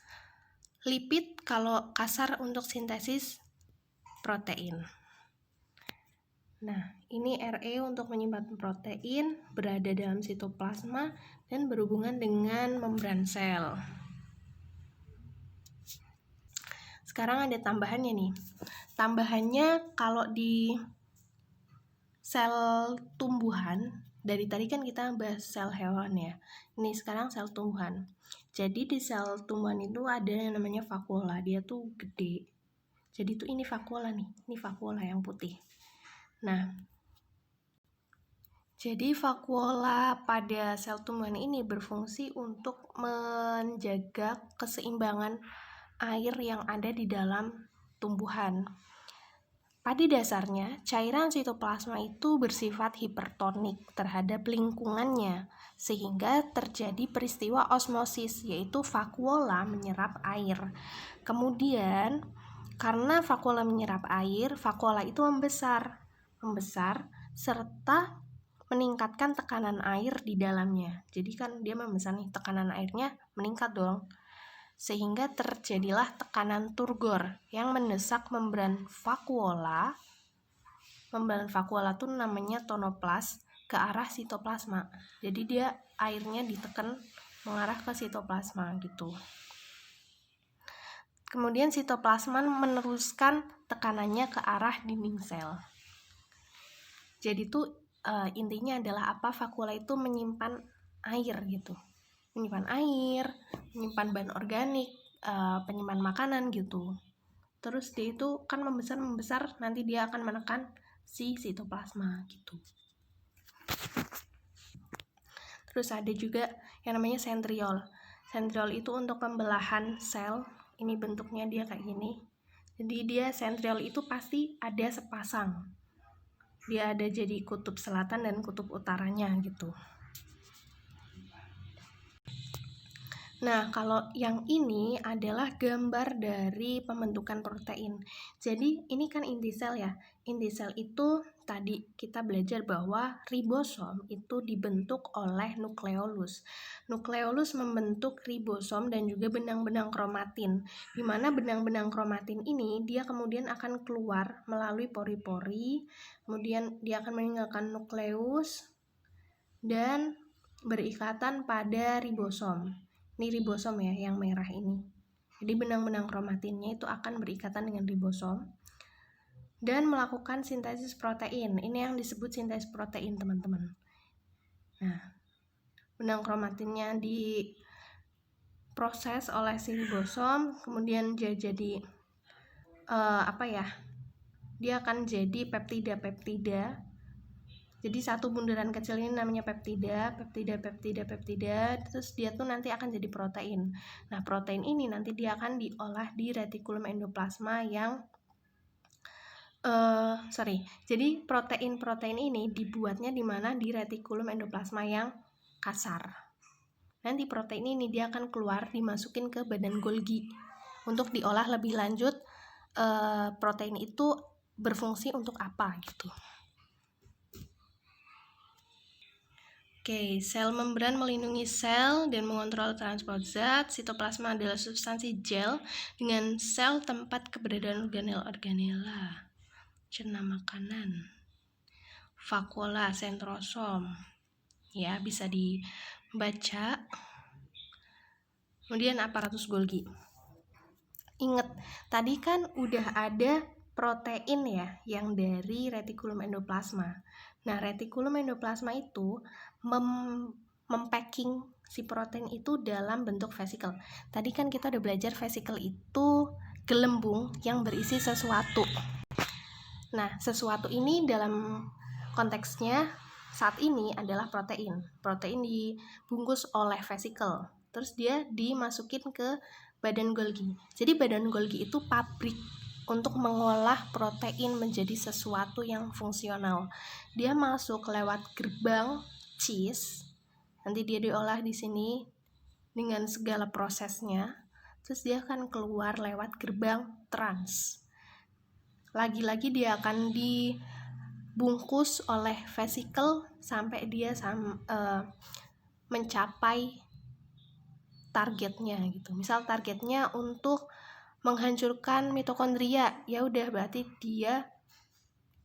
lipid, kalau kasar untuk sintesis protein. Nah, ini RE untuk menyimpan protein, berada dalam sitoplasma dan berhubungan dengan membran sel. Sekarang ada tambahannya nih. Tambahannya kalau di sel tumbuhan, dari tadi kan kita bahas sel hewan ya. Ini sekarang sel tumbuhan. Jadi di sel tumbuhan itu ada yang namanya vakuola, dia tuh gede. Jadi tuh ini vakuola nih, ini vakuola yang putih. Nah, jadi vakuola pada sel tumbuhan ini berfungsi untuk menjaga keseimbangan air yang ada di dalam tumbuhan. Pada dasarnya, cairan sitoplasma itu bersifat hipertonik terhadap lingkungannya, sehingga terjadi peristiwa osmosis, yaitu vakuola menyerap air. Kemudian, karena vakuola menyerap air, vakuola itu membesar serta meningkatkan tekanan air di dalamnya. Jadi kan dia membesar nih, tekanan airnya meningkat dong. Sehingga terjadilah tekanan turgor yang mendesak membran vakuola. Membran vakuola itu namanya tonoplas ke arah sitoplasma. Jadi dia airnya ditekan mengarah ke sitoplasma gitu. Kemudian sitoplasma meneruskan tekanannya ke arah dinding sel. Jadi tuh intinya adalah apa? Vakuola itu menyimpan air gitu. Menyimpan air, menyimpan bahan organik, penyimpan makanan gitu. Terus dia itu kan membesar, nanti dia akan menekan si sitoplasma gitu. Terus ada juga yang namanya sentriol. Sentriol itu untuk pembelahan sel. Ini bentuknya dia kayak gini. Jadi dia sentriol itu pasti ada sepasang. Dia ada jadi kutub selatan dan kutub utaranya gitu. Nah, kalau yang ini adalah gambar dari pembentukan protein. Jadi, ini kan inti sel ya. Inti sel itu tadi kita belajar bahwa ribosom itu dibentuk oleh nukleolus. Nukleolus membentuk ribosom dan juga benang-benang kromatin. Di mana benang-benang kromatin ini dia kemudian akan keluar melalui pori-pori, kemudian dia akan meninggalkan nukleus dan berikatan pada ribosom. Ini ribosom ya, yang merah ini. Jadi benang-benang kromatinnya itu akan berikatan dengan ribosom dan melakukan sintesis protein. Ini yang disebut sintesis protein, teman-teman. Nah, benang kromatinnya diproses oleh si ribosom, kemudian jadi dia akan jadi peptida. Jadi satu bundaran kecil ini namanya peptida, terus dia tuh nanti akan jadi protein. Nah, protein ini nanti dia akan diolah di retikulum endoplasma yang jadi protein ini dibuatnya di mana di retikulum endoplasma yang kasar. Nanti protein ini dia akan keluar dimasukin ke badan Golgi untuk diolah lebih lanjut. Protein itu berfungsi untuk apa gitu. Oke, sel membran melindungi sel dan mengontrol transport zat. Sitoplasma adalah substansi gel dengan sel tempat keberadaan organel-organela. Cerna makanan. Vakuola, sentrosom. Ya, bisa dibaca. Kemudian aparatus Golgi. Ingat, tadi kan udah ada protein ya yang dari retikulum endoplasma. Nah, retikulum endoplasma itu mempacking si protein itu dalam bentuk vesikel. Tadi kan kita udah belajar vesikel itu gelembung yang berisi sesuatu. Nah, sesuatu ini dalam konteksnya saat ini adalah protein. Protein dibungkus oleh vesikel. Terus dia dimasukin ke badan Golgi. Jadi badan Golgi itu pabrik untuk mengolah protein menjadi sesuatu yang fungsional. Dia masuk lewat gerbang cheese. Nanti dia diolah di sini dengan segala prosesnya. Terus dia akan keluar lewat gerbang trans. Lagi-lagi dia akan dibungkus oleh vesikel sampai dia mencapai targetnya gitu. Misal targetnya untuk menghancurkan mitokondria, ya udah berarti dia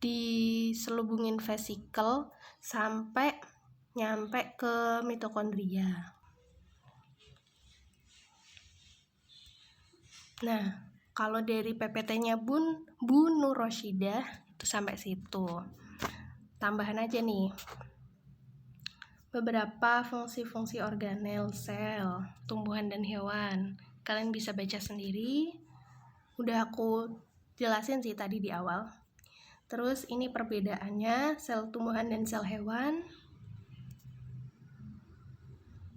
diselubungin vesikel sampai nyampe ke mitokondria. Nah, kalau dari PPT-nya Bu Nur Roshidah itu sampai situ. Tambahan aja nih. Beberapa fungsi-fungsi organel sel, tumbuhan dan hewan. Kalian bisa baca sendiri. Udah aku jelasin sih tadi di awal. Terus ini perbedaannya sel tumbuhan dan sel hewan.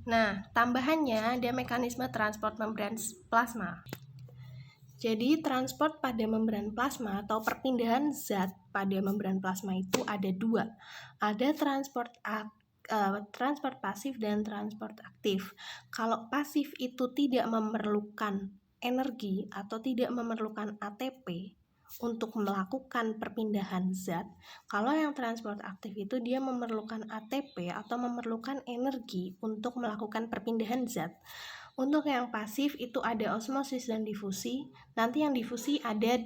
Nah, tambahannya ada mekanisme transport membran plasma. Jadi transport pada membran plasma atau perpindahan zat pada membran plasma itu ada dua. Ada transport pasif dan transport aktif. Kalau pasif itu tidak memerlukan energi atau tidak memerlukan ATP untuk melakukan perpindahan zat. Kalau yang transport aktif itu dia memerlukan ATP atau memerlukan energi untuk melakukan perpindahan zat. Untuk yang pasif itu ada osmosis dan difusi. Nanti yang difusi ada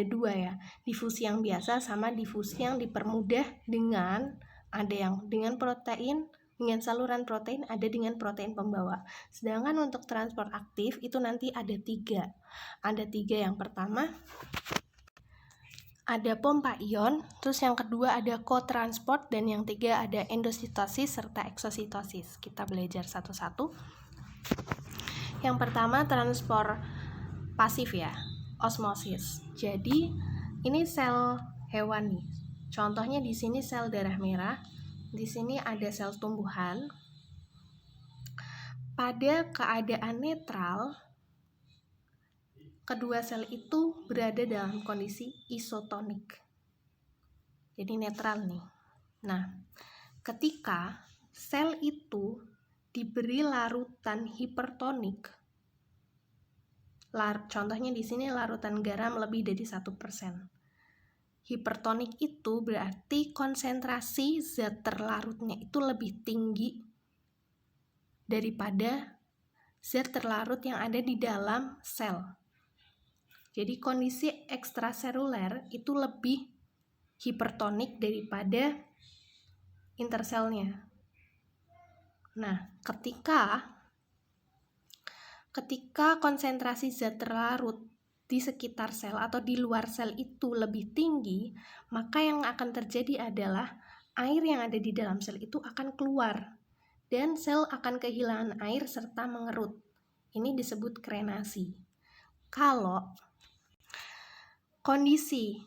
dua ya, difusi yang biasa sama difusi yang dipermudah dengan ada yang dengan protein, dengan saluran protein, ada dengan protein pembawa. Sedangkan untuk transport aktif itu nanti ada tiga. Ada tiga, yang pertama ada pompa ion, terus yang kedua ada kotransport, dan yang tiga ada endositosis serta eksositosis. Kita belajar satu-satu. Yang pertama transport pasif ya, osmosis. Jadi ini sel hewan nih. Contohnya di sini sel darah merah, di sini ada sel tumbuhan. Pada keadaan netral, kedua sel itu berada dalam kondisi isotonik. Jadi netral nih. Nah, ketika sel itu diberi larutan hipertonik, contohnya di sini larutan garam lebih dari 1%. Hipertonik itu berarti konsentrasi zat terlarutnya itu lebih tinggi daripada zat terlarut yang ada di dalam sel. Jadi kondisi ekstraseluler itu lebih hipertonik daripada interselnya. Nah, ketika konsentrasi zat terlarut di sekitar sel atau di luar sel itu lebih tinggi, maka yang akan terjadi adalah air yang ada di dalam sel itu akan keluar dan sel akan kehilangan air serta mengerut. Ini disebut krenasi. Kalau kondisi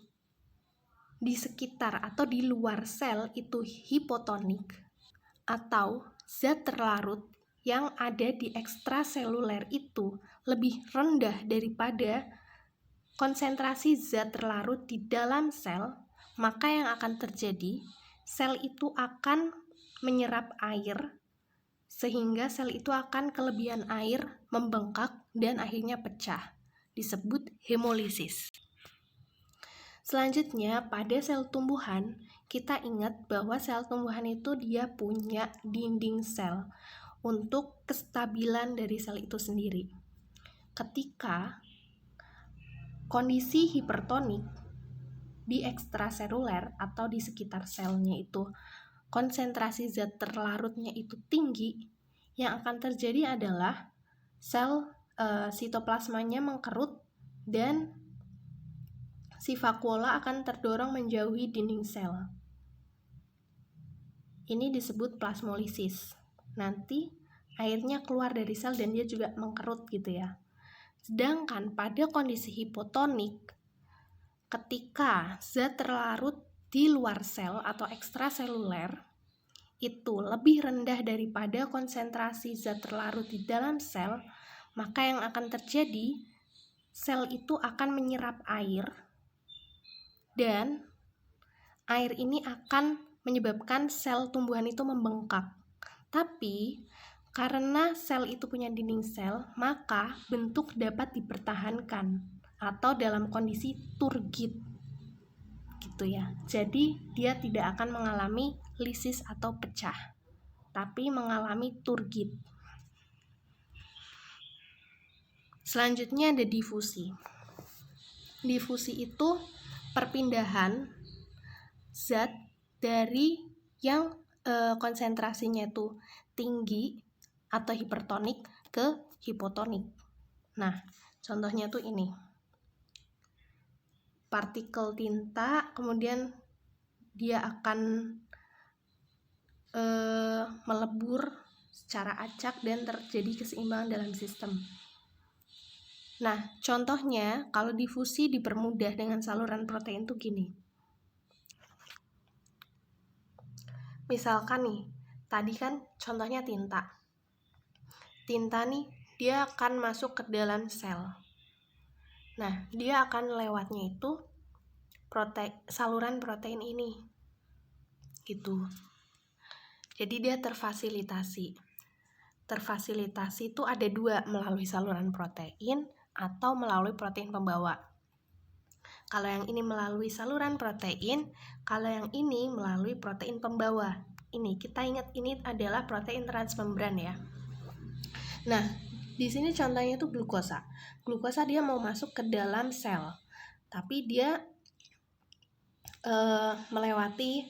di sekitar atau di luar sel itu hipotonik atau zat terlarut yang ada di ekstraseluler itu lebih rendah daripada konsentrasi zat terlarut di dalam sel, maka yang akan terjadi, sel itu akan menyerap air sehingga sel itu akan kelebihan air, membengkak dan akhirnya pecah. Disebut hemolisis. Selanjutnya, pada sel tumbuhan, kita ingat bahwa sel tumbuhan itu dia punya dinding sel untuk kestabilan dari sel itu sendiri. Ketika kondisi hipertonik di ekstraseluler atau di sekitar selnya itu, konsentrasi zat terlarutnya itu tinggi, yang akan terjadi adalah sel sitoplasmanya mengkerut dan si vakuola akan terdorong menjauhi dinding sel. Ini disebut plasmolisis. Nanti airnya keluar dari sel dan dia juga mengkerut gitu ya. Sedangkan pada kondisi hipotonik, ketika zat terlarut di luar sel atau ekstraseluler itu lebih rendah daripada konsentrasi zat terlarut di dalam sel, maka yang akan terjadi, sel itu akan menyerap air dan air ini akan menyebabkan sel tumbuhan itu membengkak. Tapi karena sel itu punya dinding sel, maka bentuk dapat dipertahankan atau dalam kondisi turgid gitu ya. Jadi dia tidak akan mengalami lisis atau pecah, tapi mengalami turgid. Selanjutnya ada difusi. Difusi itu perpindahan zat dari yang konsentrasinya itu tinggi atau hipertonik ke hipotonik. Nah, contohnya tuh ini. Partikel tinta, kemudian dia akan melebur secara acak dan terjadi keseimbangan dalam sistem. Nah, contohnya kalau difusi dipermudah dengan saluran protein tuh gini. Misalkan nih, tadi kan contohnya tinta. Tinta nih, dia akan masuk ke dalam sel. Nah, dia akan lewatnya itu saluran protein ini. Gitu. Jadi dia terfasilitasi. Terfasilitasi itu ada dua, melalui saluran protein atau melalui protein pembawa. Kalau yang ini melalui saluran protein, kalau yang ini melalui protein pembawa. Ini kita ingat ini adalah protein transmembran ya. Nah, di sini contohnya itu glukosa. Glukosa dia mau masuk ke dalam sel, tapi dia melewati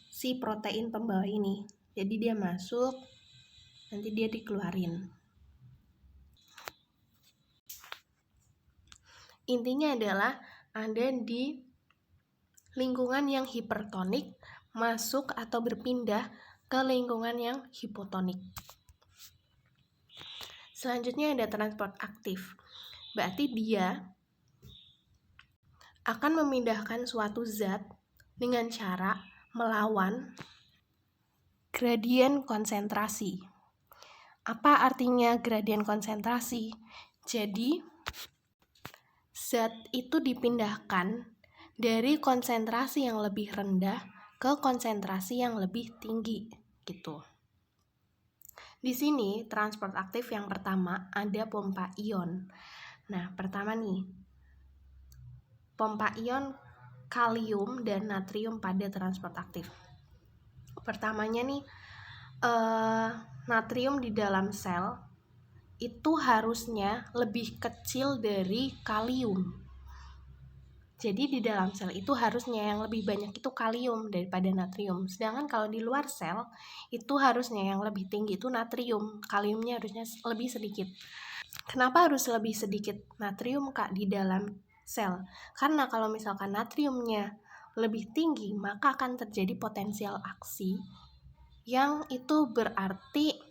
si protein pembawa ini. Jadi dia masuk, nanti dia dikeluarin. Intinya adalah ada di lingkungan yang hipertonik masuk atau berpindah ke lingkungan yang hipotonik. Selanjutnya ada transport aktif. Berarti dia akan memindahkan suatu zat dengan cara melawan gradien konsentrasi. Apa artinya gradien konsentrasi? Jadi zat itu dipindahkan dari konsentrasi yang lebih rendah ke konsentrasi yang lebih tinggi gitu. Di sini transport aktif yang pertama ada pompa ion. Nah, pertama nih, pompa ion kalium dan natrium pada transport aktif. Pertamanya nih, natrium di dalam sel itu harusnya lebih kecil dari kalium. Jadi di dalam sel itu harusnya yang lebih banyak itu kalium daripada natrium. Sedangkan kalau di luar sel itu harusnya yang lebih tinggi itu natrium. Kaliumnya harusnya lebih sedikit. Kenapa harus lebih sedikit natrium Kak di dalam sel? Karena kalau misalkan natriumnya lebih tinggi, maka akan terjadi potensial aksi yang itu berarti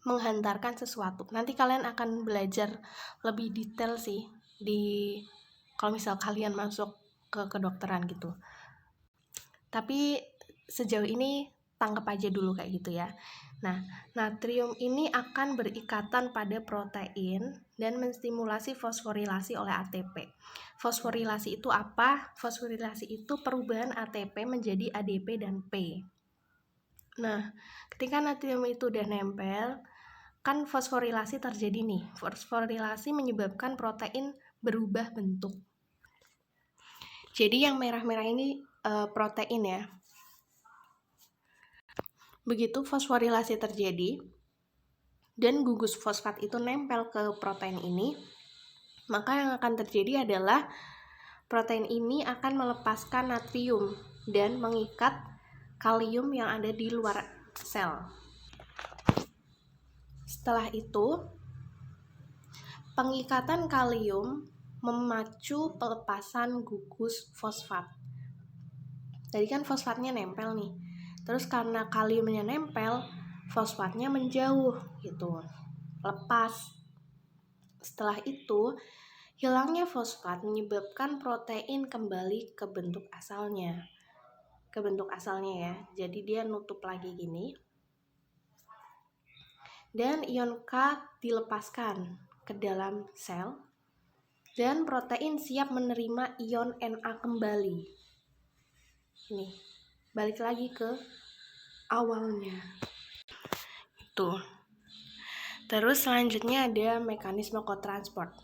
menghantarkan sesuatu. Nanti kalian akan belajar lebih detail sih di kalau misal kalian masuk ke kedokteran gitu. Tapi sejauh ini tangkap aja dulu kayak gitu ya. Nah, natrium ini akan berikatan pada protein dan menstimulasi fosforilasi oleh ATP. Fosforilasi itu apa? Fosforilasi itu perubahan ATP menjadi ADP dan P. Nah, ketika natrium itu udah nempel, kan fosforilasi terjadi nih. Fosforilasi menyebabkan protein berubah bentuk. Jadi yang merah-merah ini protein ya. Begitu fosforilasi terjadi dan gugus fosfat itu nempel ke protein ini, maka yang akan terjadi adalah protein ini akan melepaskan natrium dan mengikat kalium yang ada di luar sel. Setelah itu, pengikatan kalium memacu pelepasan gugus fosfat. Tadi kan fosfatnya nempel nih. Terus karena kaliumnya nempel, fosfatnya menjauh gitu. Lepas. Setelah itu, hilangnya fosfat menyebabkan protein kembali ke bentuk asalnya. Ke bentuk asalnya ya. Jadi dia nutup lagi gini. Dan ion K dilepaskan ke dalam sel. Dan protein siap menerima ion Na kembali. Nih, balik lagi ke awalnya. Tuh. Terus selanjutnya ada mekanisme kotransport.